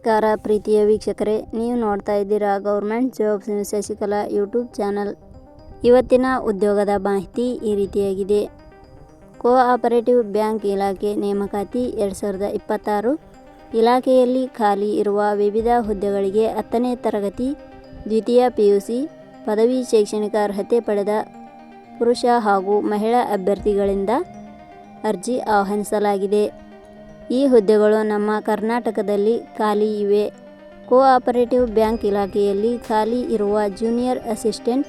ನಮಸ್ಕಾರ ಪ್ರೀತಿಯ ವೀಕ್ಷಕರೇ, ನೀವು ನೋಡ್ತಾ ಇದ್ದೀರಾ government jobs news Shashikala YouTube channel. ಇವತ್ತಿನ ಉದ್ಯೋಗದ ಮಾಹಿತಿ ಈ ರೀತಿಯಾಗಿದೆ. ಕೋಆಪರೇಟಿವ್ ಬ್ಯಾಂಕ್ ಇಲಾಖೆ ನೇಮಕಾತಿ 2026 ಇಲಾಖೆಯಲ್ಲಿ ಖಾಲಿ ಇರುವ ವಿವಿಧ ಹುದ್ದೆಗಳಿಗೆ 10ನೇ ತರಗತಿ ದ್ವಿತೀಯ PUC ಪದವಿ ಶೈಕ್ಷಣಿಕ ಅರ್ಹತೆ ಪಡೆದ ಪುರುಷ ಹಾಗೂ ಮಹಿಳಾ ಅಭ್ಯರ್ಥಿಗಳಿಂದ ಅರ್ಜಿ ಆಹ್ವಾನಿಸಲಾಗಿದೆ. ಈ ಹುದ್ದೆಗಳು ನಮ್ಮ ಕರ್ನಾಟಕದಲ್ಲಿ ಖಾಲಿ ಇವೆ. ಕೋಆಪರೇಟಿವ್ ಬ್ಯಾಂಕ್ ಇಲಾಖೆಯಲ್ಲಿ ಖಾಲಿ ಇರುವ ಜೂನಿಯರ್ ಅಸಿಸ್ಟೆಂಟ್,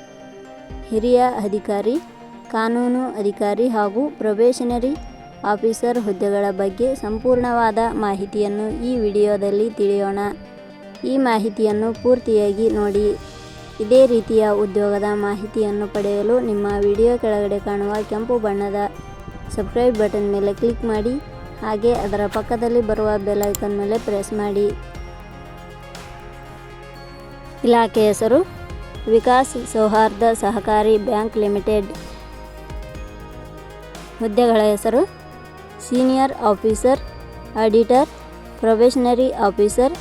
ಹಿರಿಯ ಅಧಿಕಾರಿ, ಕಾನೂನು ಅಧಿಕಾರಿ ಹಾಗೂ ಪ್ರೊಬೇಷನರಿ ಆಫೀಸರ್ ಹುದ್ದೆಗಳ ಬಗ್ಗೆ ಸಂಪೂರ್ಣವಾದ ಮಾಹಿತಿಯನ್ನು ಈ ವಿಡಿಯೋದಲ್ಲಿ ತಿಳಿಯೋಣ. ಈ ಮಾಹಿತಿಯನ್ನು ಪೂರ್ತಿಯಾಗಿ ನೋಡಿ. ಇದೇ ರೀತಿಯ ಉದ್ಯೋಗದ ಮಾಹಿತಿಯನ್ನು ಪಡೆಯಲು ನಿಮ್ಮ ವಿಡಿಯೋ ಕೆಳಗಡೆ ಕಾಣುವ ಕೆಂಪು ಬಣ್ಣದ ಸಬ್ಸ್ಕ್ರೈಬ್ ಬಟನ್ ಮೇಲೆ ಕ್ಲಿಕ್ ಮಾಡಿ, ಹಾಗೆ ಅದರ ಪಕ್ಕದಲ್ಲಿ ಬರುವ ಬೆಲ್ ಐಕಾನ್ ಮೇಲೆ ಪ್ರೆಸ್ ಮಾಡಿ. ಇಲಾಖೆ ಹೆಸರು ವಿಕಾಸ್ ಸೌಹಾರ್ದ ಸಹಕಾರಿ ಬ್ಯಾಂಕ್ ಲಿಮಿಟೆಡ್. ಹುದ್ದೆಗಳ ಹೆಸರು senior officer, auditor, probationary officer,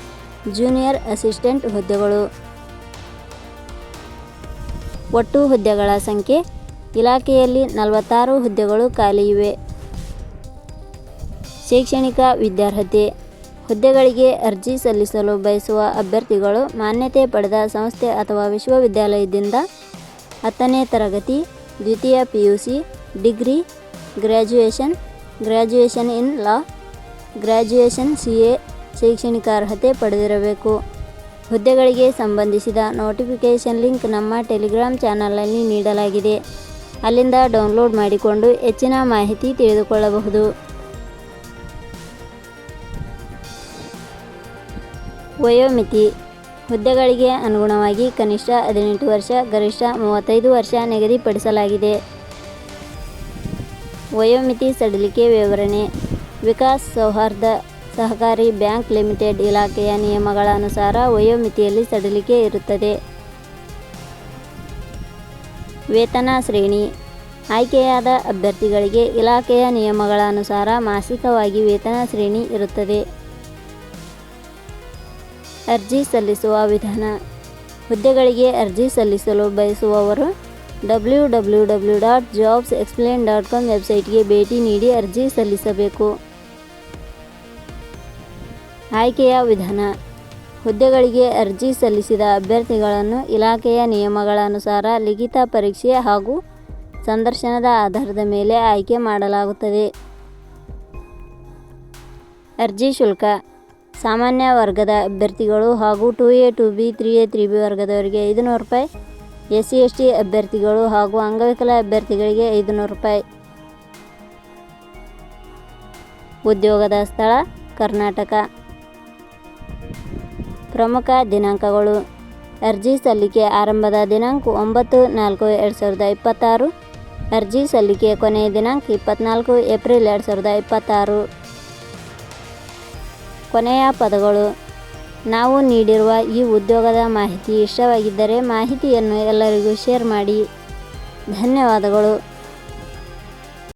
junior assistant ಹುದ್ದೆಗಳು. ಒಟ್ಟು ಹುದ್ದೆಗಳ ಸಂಖ್ಯೆ ಇಲಾಖೆಯಲ್ಲಿ 46 ಹುದ್ದೆಗಳು ಖಾಲಿ ಇವೆ. ಶೈಕ್ಷಣಿಕ ವಿದ್ಯಾರ್ಹತೆ. ಹುದ್ದೆಗಳಿಗೆ ಅರ್ಜಿ ಸಲ್ಲಿಸಲು ಬಯಸುವ ಅಭ್ಯರ್ಥಿಗಳು ಮಾನ್ಯತೆ ಪಡೆದ ಸಂಸ್ಥೆ ಅಥವಾ ವಿಶ್ವವಿದ್ಯಾಲಯದಿಂದ 10ನೇ ತರಗತಿ ದ್ವಿತೀಯ PUC, ಡಿಗ್ರಿ, ಗ್ರ್ಯಾಜುಯೇಷನ್ ಇನ್ ಲಾ, ಗ್ರ್ಯಾಜುಯೇಷನ್ CA ಶೈಕ್ಷಣಿಕ ಅರ್ಹತೆ ಪಡೆದಿರಬೇಕು. ಹುದ್ದೆಗಳಿಗೆ ಸಂಬಂಧಿಸಿದ ನೋಟಿಫಿಕೇಷನ್ ಲಿಂಕ್ ನಮ್ಮ ಟೆಲಿಗ್ರಾಮ್ ಚಾನಲ್ನಲ್ಲಿ ನೀಡಲಾಗಿದೆ. ಅಲ್ಲಿಂದ ಡೌನ್ಲೋಡ್ ಮಾಡಿಕೊಂಡು ಹೆಚ್ಚಿನ ಮಾಹಿತಿ ತಿಳಿದುಕೊಳ್ಳಬಹುದು. ವಯೋಮಿತಿ. ಹುದ್ದೆಗಳಿಗೆ ಅನುಗುಣವಾಗಿ ಕನಿಷ್ಠ 18 ವರ್ಷ, ಗರಿಷ್ಠ 35 ವರ್ಷ ನಿಗದಿಪಡಿಸಲಾಗಿದೆ. ವಯೋಮಿತಿ ಸಡಿಲಿಕೆ ವಿವರಣೆ. ವಿಕಾಸ್ ಸೌಹಾರ್ದ ಸಹಕಾರಿ ಬ್ಯಾಂಕ್ ಲಿಮಿಟೆಡ್ ಇಲಾಖೆಯ ನಿಯಮಗಳ ಅನುಸಾರ ವಯೋಮಿತಿಯಲ್ಲಿ ಸಡಿಲಿಕೆ ಇರುತ್ತದೆ. ವೇತನ ಶ್ರೇಣಿ. ಆಯ್ಕೆಯಾದ ಅಭ್ಯರ್ಥಿಗಳಿಗೆ ಇಲಾಖೆಯ ನಿಯಮಗಳ ಅನುಸಾರ ಮಾಸಿಕವಾಗಿ ವೇತನ ಶ್ರೇಣಿ ಇರುತ್ತದೆ. ಅರ್ಜಿ ಸಲ್ಲಿಸುವ ವಿಧಾನ. ಹುದ್ದೆಗಳಿಗೆ ಅರ್ಜಿ ಸಲ್ಲಿಸಲು ಬಯಸುವವರು www.jobsexplain.com ವೆಬ್ಸೈಟ್ಗೆ ಭೇಟಿ ನೀಡಿ ಅರ್ಜಿ ಸಲ್ಲಿಸಬೇಕು. ಆಯ್ಕೆಯ ವಿಧಾನ. ಹುದ್ದೆಗಳಿಗೆ ಅರ್ಜಿ ಸಲ್ಲಿಸಿದ ಅಭ್ಯರ್ಥಿಗಳನ್ನು ಇಲಾಖೆಯ ನಿಯಮಗಳ ಅನುಸಾರ ಲಿಖಿತ ಪರೀಕ್ಷೆ ಹಾಗೂ ಸಂದರ್ಶನದ ಆಧಾರದ ಮೇಲೆ ಆಯ್ಕೆ ಮಾಡಲಾಗುತ್ತದೆ. ಅರ್ಜಿ ಶುಲ್ಕ. ಸಾಮಾನ್ಯ ವರ್ಗದ ಅಭ್ಯರ್ಥಿಗಳು ಹಾಗೂ 2A 2B 3A 3B ವರ್ಗದವರಿಗೆ ₹500, SC ST ಅಭ್ಯರ್ಥಿಗಳು ಹಾಗೂ ಅಂಗವಿಕಲ ಅಭ್ಯರ್ಥಿಗಳಿಗೆ ₹500. ಉದ್ಯೋಗದ ಸ್ಥಳ ಕರ್ನಾಟಕ. ಪ್ರಮುಖ ದಿನಾಂಕಗಳು. ಅರ್ಜಿ ಸಲ್ಲಿಕೆ ಆರಂಭದ ದಿನಾಂಕ 9/4/2026. ಅರ್ಜಿ ಸಲ್ಲಿಕೆ ಕೊನೆಯ ದಿನಾಂಕ 24 ಏಪ್ರಿಲ್ 2026. ಕೊನೆಯ ಪದಗಳು. ನಾವು ನೀಡಿರುವ ಈ ಉದ್ಯೋಗದ ಮಾಹಿತಿ ಇಷ್ಟವಾಗಿದ್ದರೆ ಮಾಹಿತಿಯನ್ನು ಎಲ್ಲರಿಗೂ ಶೇರ್ ಮಾಡಿ. ಧನ್ಯವಾದಗಳು.